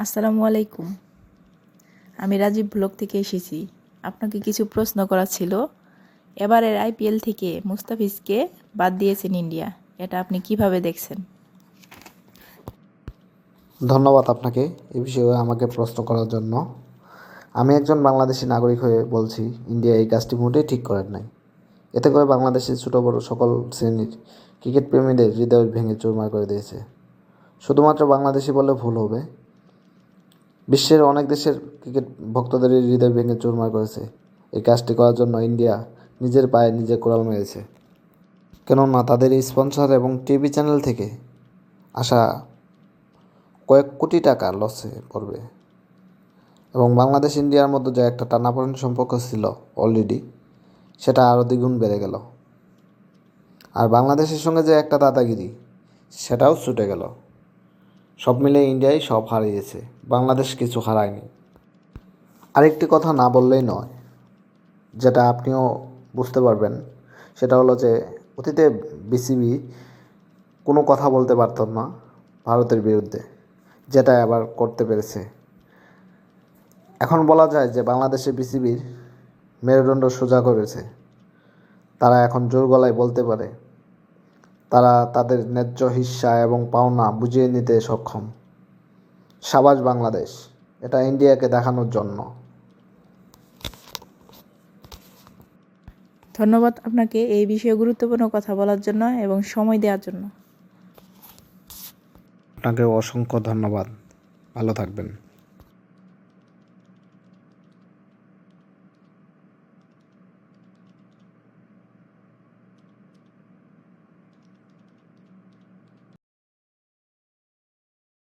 আসসালামু আলাইকুম। আমি রাজীব ব্লগ থেকে এসেছি। আপনাকে কিছু প্রশ্ন করার ছিল। এবারের আইপিএল থেকে মুস্তাফিজকে বাদ দিয়েছেন ইন্ডিয়া, এটা আপনি কিভাবে দেখছেন? ধন্যবাদ আপনাকে এ বিষয়ে আমাকে প্রশ্ন করার জন্য। আমি একজন বাংলাদেশি নাগরিক হয়ে বলছি, ইন্ডিয়া এই কাজটি মোটেই ঠিক করেন নাই। এতে করে বাংলাদেশের ছোটো বড়ো সকল শ্রেণীর ক্রিকেট প্রেমীদের হৃদয় ভেঙে চুরমার করে দিয়েছে। শুধুমাত্র বাংলাদেশি বললে ভুল হবে, বিশ্বের অনেক দেশের ক্রিকেট ভক্তদের হৃদয় ভেঙে চুরমার করেছে। এই কাজটি করার জন্য ইন্ডিয়া নিজের পায়ে নিজে কোড়াল মেরেছে। কেননা তাদের স্পন্সর এবং টিভি চ্যানেল থেকে আসা কয়েক কোটি টাকা লসে পড়বে, এবং বাংলাদেশ ইন্ডিয়ার মধ্যে যে একটা টানাপোড়েন সম্পর্ক ছিল অলরেডি, সেটা আরও দ্বিগুণ বেড়ে গেল। আর বাংলাদেশের সঙ্গে যে একটা দাদাগিরি, সেটাও ছুটে গেল। সব মিলে ইন্ডিয়াই সব হারিয়েছে, বাংলাদেশ কিছু হারায়নি। আরেকটি কথা না বললেই নয়, যেটা আপনিও বুঝতে পারবেন, সেটা হলো যে অতীতে বিসিবি কোনো কথা বলতে পারত না ভারতের বিরুদ্ধে, যেটা আবার করতে পেরেছে। এখন বলা যায় যে বাংলাদেশে বিসিবির মেরুদণ্ড সোজা করেছে। তারা এখন জোর গলায় বলতে পারে, তারা তাদের ন্যায্য হিস্সা এবং পাওনা বুঝিয়ে নিতে সক্ষম। সাবাস বাংলাদেশ, এটা ইন্ডিয়াকে দেখানোর জন্য। ধন্যবাদ আপনাকে এই বিষয়ে গুরুত্বপূর্ণ কথা বলার জন্য এবং সময় দেওয়ার জন্য। আপনাকে অসংখ্য ধন্যবাদ। ভালো থাকবেন।